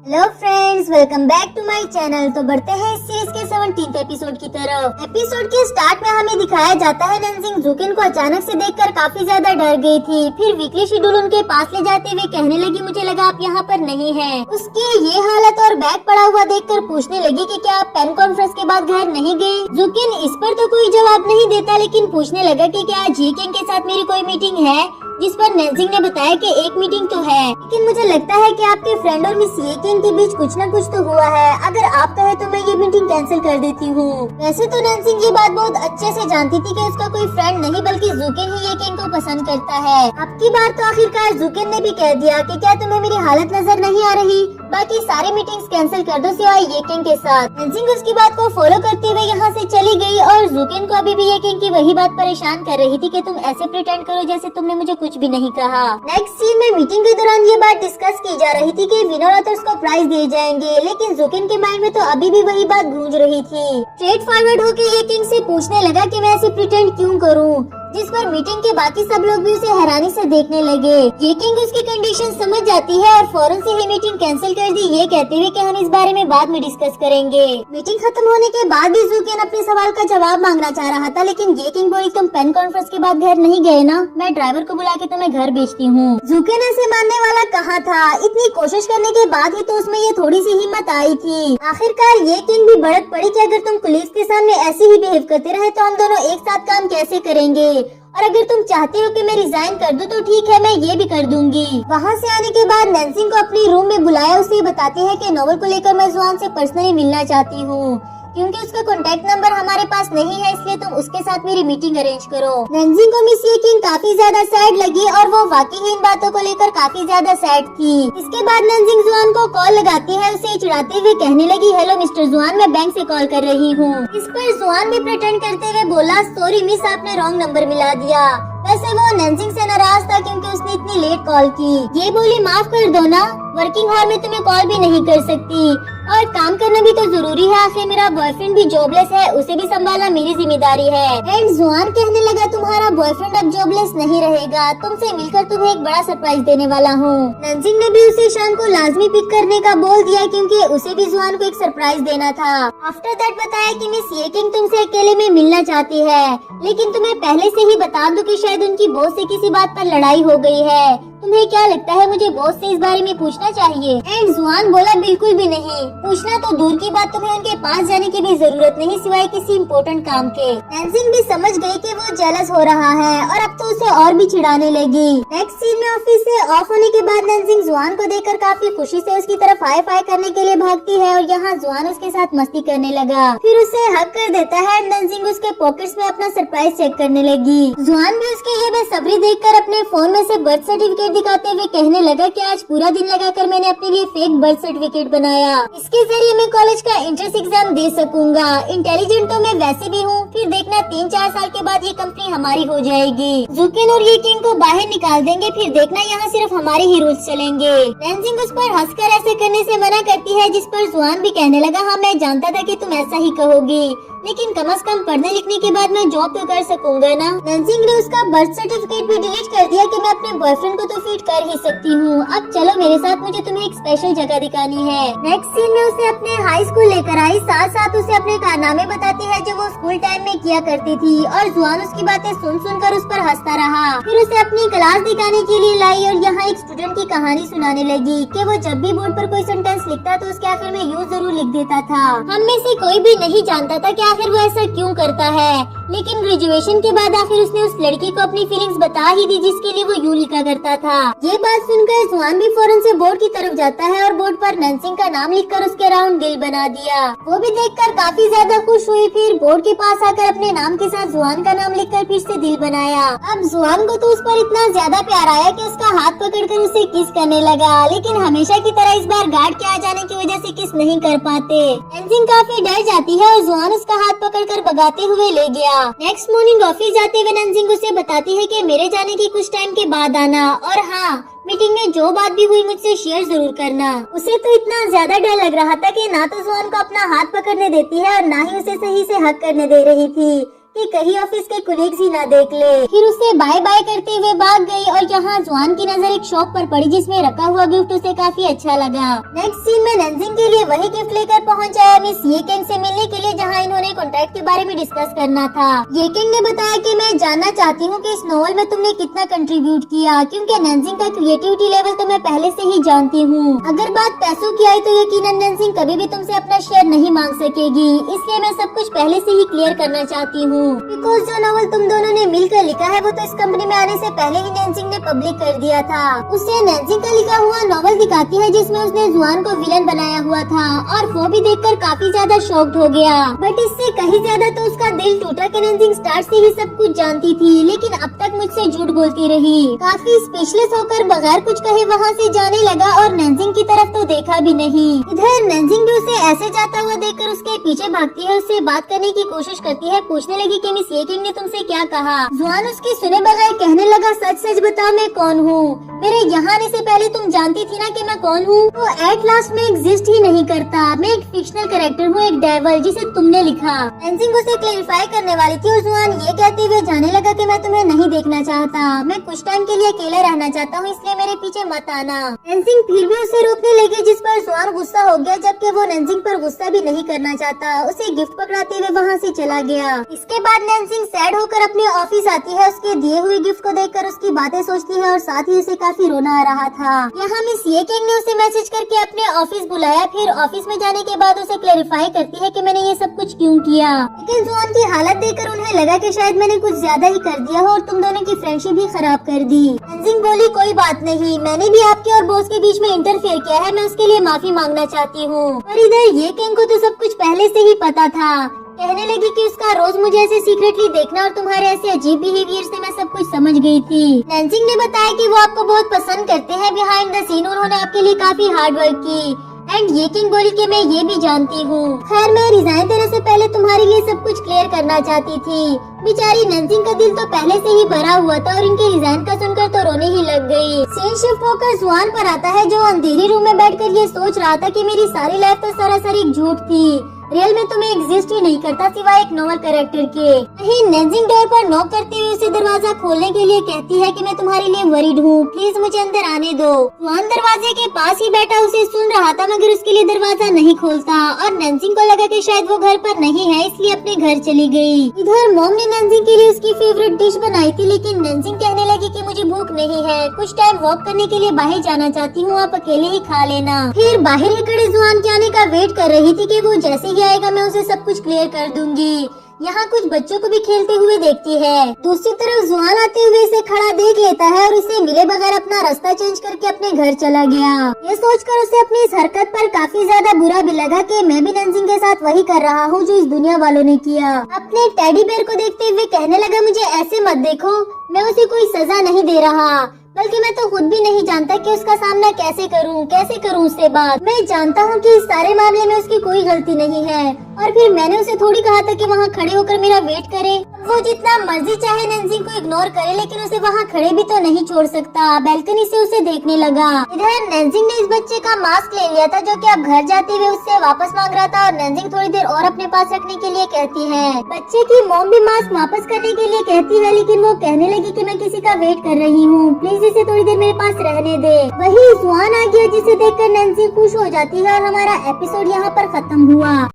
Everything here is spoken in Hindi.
Hello friends, welcome back to my channel. तो बढ़ते हैं इस सीरीज के 17th एपिसोड की तरफ। एपिसोड के स्टार्ट में हमें दिखाया जाता है नंजिंग जुकिन को अचानक से देखकर काफी ज्यादा डर गई थी। फिर वीकली शेड्यूल उनके पास ले जाते हुए कहने लगी, मुझे लगा आप यहाँ पर नहीं हैं। उसकी ये हालत और बैग पड़ा हुआ देखकर पूछने लगी कि क्या आप पेन कॉन्फ्रेंस के बाद घर नहीं गए। जुकिन इस पर तो कोई जवाब नहीं देता, लेकिन पूछने लगा कि क्या जी किंग के साथ मेरी कोई मीटिंग है, जिस पर नंजिंग ने बताया कि एक मीटिंग तो है, लेकिन मुझे लगता है कि आपके फ्रेंड और मिस ये किंग के बीच कुछ न कुछ तो हुआ है। अगर आप कहे तो मैं ये मीटिंग कैंसिल कर देती हूँ। वैसे तो नंजिंग ये बात बहुत अच्छे से जानती थी कि उसका कोई फ्रेंड नहीं बल्कि जुकिन ही ये किंग को पसंद करता है। अब की बार तो आखिरकार जुकिन ने भी कह दिया कि क्या तुम्हें मेरी हालत नजर नहीं आ रही, बाकी सारी मीटिंग्स कैंसिल कर दो सिवाय ये किंग के साथ। नंजिंग उसकी बात को फॉलो करते हुए यहाँ से चली गई और जुकिन को अभी भी ये किंग की वही बात परेशान कर रही थी कि तुम ऐसे प्रिटेंड करो जैसे तुमने मुझे कुछ भी नहीं कहा। नेक्स्ट सीन में मीटिंग के दौरान ये बात डिस्कस की जा रही थी कि विनर ऑथर्स को प्राइज दिए जाएंगे, लेकिन जुकिन के माइंड में तो अभी भी वही बात गूंज रही थी। स्ट्रेट फॉरवर्ड होकर ये किंग से पूछने लगा कि मैं ऐसे प्रिटेंड क्यों करूं, जिस पर मीटिंग के बाकी सब लोग भी उसे हैरानी से देखने लगे। ये किंग उसकी कंडीशन समझ जाती है और फौरन से ही मीटिंग कैंसिल कर दी, ये कहते हुए कि हम इस बारे में बाद में डिस्कस करेंगे। मीटिंग खत्म होने के बाद भी जुकिन अपने सवाल का जवाब मांगना चाह रहा था, लेकिन ये किंग बोली, तुम पेन कॉन्फ्रेंस के बाद घर नहीं गए ना, मैं ड्राइवर को बुला के तुम्हें घर भेजती हूँ। जुकिन ऐसे मानने वाला कहाँ था, इतनी कोशिश करने के बाद ही तो उसमें ये थोड़ी सी हिम्मत आई थी। आखिरकार ये किंग भी भड़क पड़ी कि अगर तुम पुलिस के सामने ऐसे ही बिहेव करते रहे तो हम दोनों एक साथ काम कैसे करेंगे, और अगर तुम चाहते हो कि मैं रिजाइन कर दूं तो ठीक है, मैं ये भी कर दूंगी। वहाँ से आने के बाद नंजिंग को अपने रूम में बुलाया, उसे बताती है कि नोवेल को लेकर मैं जुआन से पर्सनली मिलना चाहती हूँ, क्योंकि उसका कॉन्टेक्ट नंबर हमारे पास नहीं है, इसलिए तुम उसके साथ मेरी मीटिंग अरेंज करो। नंजिंग को मिस ये किंग काफी ज्यादा सैड लगी और वो वाकई इन बातों को लेकर काफी ज्यादा सैड थी। इसके बाद नंजिंग जुआन को कॉल लगाती है, उसे चिढ़ाते हुए कहने लगी, हेलो मिस्टर जुआन, मैं बैंक से कॉल कर रही हूँ। इस पर जुआन भी प्रिटेंड करते हुए बोला, सॉरी मिस, आपने रॉन्ग नंबर मिला दिया। वैसे वो नंजिंग से नाराज था क्योंकि उसने इतनी लेट कॉल की। ये बोली, माफ कर दो ना, वर्किंग आवर में तुम्हें कॉल भी नहीं कर सकती और काम करना भी तो जरूरी है, आखिर मेरा बॉयफ्रेंड भी जॉबलेस है, उसे भी संभालना मेरी जिम्मेदारी है। एंड जुआन कहने लगा, तुम्हारा बॉयफ्रेंड अब जॉबलेस नहीं रहेगा, तुमसे मिलकर तुम्हें एक बड़ा सरप्राइज देने वाला हूँ। नंजिंग ने भी उसे शाम को लाजमी पिक करने का बोल दिया क्योंकि उसे भी जुआन को एक सरप्राइज देना था। आफ्टर दैट बताया कि मिस ये किंग तुमसे अकेले में मिलना चाहती है, लेकिन तुम्हें पहले से ही बता दूं कि शायद उनकी बॉस से किसी बात पर लड़ाई हो गई है। तुम्हें क्या लगता है मुझे बॉस से इस बारे में पूछना चाहिए? एंड जुआन बोला, बिल्कुल भी नहीं, पूछना तो दूर की बात, तुम्हें उनके पास जाने की भी जरूरत नहीं सिवाय किसी इम्पोर्टेंट काम के। नंजिंग भी समझ गई कि वो जेलस हो रहा है और अब तो उसे और भी चिढ़ाने लगी। नेक्स्ट सीन में ऑफिस से ऑफ होने के बाद नंजिंग जुआन को देखकर काफी खुशी से उसकी तरफ हाई फाई करने के लिए भागती है और यहाँ जुआन उसके साथ मस्ती करने लगा, फिर उसे हक कर देता है। नंजिंग उसके पॉकेट्स में अपना सरप्राइज चेक करने लगी। जुआन भी उसकी ये बेसब्री देखकर अपने फोन में से बर्थ सर्टिफिकेट दिखाते हुए कहने लगा कि आज पूरा दिन लगाकर मैंने अपने लिए फेक बर्थ सर्टिफिकेट बनाया, इसके जरिए मैं कॉलेज का एंट्रेंस एग्जाम दे सकूंगा। इंटेलिजेंट तो मैं वैसे भी हूँ, फिर देखना 3-4 साल के बाद ये कंपनी हमारी हो जाएगी। जुकिन और ये किंग को बाहर निकाल देंगे, फिर देखना यहाँ सिर्फ हमारे ही रूल्स चलेंगे। नंजिंग उस पर हंसकर ऐसे करने से मना करती है, जिस पर जुआन भी कहने लगा, हाँ मैं जानता था कि तुम ऐसा ही कहोगी, लेकिन कम से कम पढ़ने लिखने के बाद मैं जॉब तो कर सकूंगा ना। नंजिंग ने उसका बर्थ सर्टिफिकेट भी डिलीट कर दिया कि मैं अपने बॉयफ्रेंड को तो फीड कर ही सकती हूँ। अब चलो मेरे साथ, मुझे तुम्हें एक स्पेशल जगह दिखानी है। नेक्स्ट सीन में उसे अपने हाई स्कूल लेकर आई, साथ साथ उसे अपने कारनामे बताती है जो वो स्कूल टाइम में किया करती थी, और जुआन उसकी बातें सुन सुनकर उस पर हंसता रहा। फिर उसे अपनी क्लास दिखाने के लिए लाई और यहाँ एक स्टूडेंट की कहानी सुनाने लगी कि वो जब भी बोर्ड पर कोई सेंटेंस लिखता तो उसके आखिर में यू जरूर लिख देता था। हम में से कोई भी नहीं जानता था कि आखिर वो ऐसा क्यों करता है, लेकिन ग्रेजुएशन के बाद आखिर उसने उस लड़की को अपनी फीलिंग्स बता ही दी जिसके लिए वो यू लिखा करता था। ये बात सुनकर जुआन भी फौरन से बोर्ड की तरफ जाता है और बोर्ड पर नंजिंग का नाम लिखकर उसके अराउंड दिल बना दिया। वो भी देखकर काफी ज्यादा खुश हुई, फिर बोर्ड के पास आकर अपने नाम के साथ जुआन का नाम लिखकर फिर से दिल बनाया। अब जुआन को तो उस पर इतना ज्यादा प्यार आया कि उसका हाथ पकड़कर उसे किस करने लगा, लेकिन हमेशा की तरह इस बार गार्ड के आ जाने की वजह से किस नहीं कर पाते। नंजिंग काफी डर जाती है और जुआन उसका हाथ पकड़कर भगाते हुए ले गया। नेक्स्ट मॉर्निंग ऑफिस जाते हुए नंजिंग उसे बताती है कि मेरे जाने की कुछ टाइम के बाद आना, और हाँ, मीटिंग में जो बात भी हुई मुझसे शेयर जरूर करना। उसे तो इतना ज्यादा डर लग रहा था कि ना तो जुआन को अपना हाथ पकड़ने देती है और ना ही उसे सही से हक करने दे रही थी, कि कहीं ऑफिस के कुलीग्स ही ना देख ले। फिर उसे बाय बाय करते हुए भाग गई और यहाँ जुआन की नजर एक शॉप पर पड़ी जिसमें रखा हुआ गिफ्ट उसे काफी अच्छा लगा। नेक्स्ट सीन में नंजिंग के लिए वही गिफ्ट लेकर पहुँच आया मिस येकेंग से मिलने के लिए, जहाँ इन्होंने कॉन्ट्रैक्ट के बारे में डिस्कस करना था। येकेंग ने बताया कि मैं जानना चाहती हूँ कि इस नॉवल में तुमने कितना कंट्रीब्यूट किया, क्योंकि नंजिंग का क्रिएटिविटी लेवल तो मैं पहले से ही जानती हूँ। अगर बात पैसों की आई तो यकीनन नंजिंग कभी भी तुमसे अपना शेयर नहीं मांग सकेगी, इसलिए मैं सब कुछ पहले से ही क्लियर करना चाहती हूँ। बिकॉज जो नॉवल तुम दोनों ने मिलकर लिखा है वो तो इस कंपनी में आने से पहले ही नंजिंग ने पब्लिक कर दिया था। उसे नंजिंग का लिखा हुआ नॉवल दिखाती है जिसमें उसने जुआन को विलन बनाया हुआ था और वो भी देखकर काफी ज्यादा शॉक्ड हो गया। बट इससे कहीं ज्यादा तो उसका दिल टूटा कि नंजिंग स्टार्ट से ही सब कुछ जानती थी, लेकिन अब तक मुझसे झूठ बोलती रही। काफी स्पेशलिस्ट होकर बगैर कुछ कहे वहाँ से जाने लगा और नंजिंग की तरफ तो देखा भी नहीं। इधर नंजिंग भी उसे ऐसे जाता हुआ देखकर उसके पीछे भागती है, उससे बात करने की कोशिश करती है, पूछने लगी कि मिस येकिंग ने तुमसे क्या कहा। जुआन उसकी सुने बगैर कहने लगा, सच सच बताओ मैं कौन हूँ? मेरे यहाँ आने से पहले तुम जानती थी ना कि मैं कौन हूँ? तो एट लास्ट में एग्जिस्ट ही नहीं करता। मैं एक फिक्शनल कैरेक्टर हूँ, एक डेविल जिसे तुमने लिखा। नंजिंग उसे क्लैरिफाई करने वाली थी और जुआन ये कहते हुए जाने लगा कि मैं तुम्हें नहीं देखना चाहता, मैं कुछ टाइम के लिए अकेला रहना चाहता हूँ, इसलिए मेरे पीछे मत आना। नंजिंग फिर भी उसे रोकने लगी, जिस पर जुआन गुस्सा हो गया, जबकि वो नंजिंग पर गुस्सा भी नहीं करना चाहता। उसे गिफ्ट पकड़ाते हुए वहाँ से चला गया। इसके बाद नंजिंग सैड होकर अपने ऑफिस आती है। उसके दिए हुए गिफ्ट को देखकर उसकी बातें सोचती है और साथ ही उसे काफी रोना आ रहा था। यहाँ मिस येकिंग ने उसे मैसेज करके अपने ऑफिस बुलाया। फिर ऑफिस में जाने के बाद उसे क्लैरिफाई करती है कि मैंने ये सब कुछ क्यों किया, लेकिन जुआन की हालत देखकर उन्हें लगा कि शायद मैंने कुछ ज्यादा ही कर दिया हो और तुम दोनों की फ्रेंडशिप भी खराब कर दी। नंजिंग बोली, कोई बात नहीं, मैंने भी आपके और बॉस के बीच में इंटरफेयर किया है, मैं उसके लिए माफी मांगना चाहती हूँ। पर इधर येकिंग को तो सब कुछ पहले से ही पता था। कहने लगी कि उसका रोज मुझे ऐसे सीक्रेटली देखना और तुम्हारे ऐसे अजीब बिहेवियर से मैं सब कुछ समझ गई थी। नंजिंग ने बताया कि वो आपको बहुत पसंद करते हैं, बिहाइंड द सीन उन्होंने आपके लिए काफी हार्ड वर्क की। एंड येकिंग बोली कि मैं ये भी जानती हूँ। खैर मैं रिजाइन देने से पहले तुम्हारे लिए सब कुछ क्लियर करना चाहती थी। बेचारी नंजिंग का दिल तो पहले से ही भरा हुआ था और इनके रिजाइन का सुनकर तो रोने ही लग गई। सीन शिफ्ट होकर जुआन पर आता है, जो अंधेरी रूम में बैठकर ये सोच रहा था कि मेरी सारी लाइफ तो सरासर एक झूठ थी, रियल में तुम्हें एग्जिस्ट ही नहीं करता सिवाय एक नॉवल कैरेक्टर के। वहीं नंजिंग डोर पर नॉक करते हुए उसे दरवाजा खोलने के लिए कहती है कि मैं तुम्हारे लिए वरीड हूँ, प्लीज मुझे अंदर आने दो। जुआन दरवाजे के पास ही बैठा उसे सुन रहा था, मगर उसके लिए दरवाजा नहीं खोलता और नंजिंग को लगा कि शायद वो घर पर नहीं है, इसलिए अपने घर चली गई। इधर मॉम ने नंजिंग के लिए उसकी फेवरेट डिश बनाई थी, लेकिन नंजिंग कहने लगी कि मुझे भूख नहीं है, कुछ टाइम वॉक करने के लिए बाहर जाना चाहती हूँ, आप अकेले ही खा लेना। फिर बाहर ही खड़े जुआन के आने का वेट कर रही थी कि वो जैसे ही आएगा मैं उसे सब कुछ क्लियर कर दूंगी। यहाँ कुछ बच्चों को भी खेलते हुए देखती है। दूसरी तरफ जुआन आते हुए इसे खड़ा देख लेता है और उसे मिले बगैर अपना रास्ता चेंज करके अपने घर चला गया। ये सोचकर उसे अपनी इस हरकत पर काफी ज्यादा बुरा भी लगा कि मैं भी नंजिंग के साथ वही कर रहा हूँ जो इस दुनिया वालों ने किया। अपने टेडी बेयर को देखते हुए कहने लगा, मुझे ऐसे मत देखो, मैं उसे कोई सजा नहीं दे रहा, बल्कि मैं तो खुद भी नहीं जानता कि उसका सामना कैसे करूं उससे बात। मैं जानता हूँ कि इस सारे मामले में उसकी कोई गलती नहीं है और फिर मैंने उसे थोड़ी कहा था कि वहाँ खड़े होकर मेरा वेट करे। वो जितना मर्जी चाहे नंजिंग को इग्नोर करे, लेकिन उसे वहाँ खड़े भी तो नहीं छोड़ सकता। बैल्कनी से उसे देखने लगा। इधर नंजिंग ने इस बच्चे का मास्क ले लिया था, जो कि अब घर जाते हुए उससे वापस मांग रहा था और नंजिंग थोड़ी देर और अपने पास रखने के लिए कहती है। बच्चे की मॉम भी मास्क वापस करने के लिए कहती है, लेकिन वो कहने लगी कि मैं किसी का वेट कर रही हूँ, प्लीज इसे थोड़ी देर मेरे पास रहने दे। वही जुआन आ गया, जिसे देखकर नंजिंग खुश हो जाती है और हमारा एपिसोड यहाँ पर खत्म हुआ।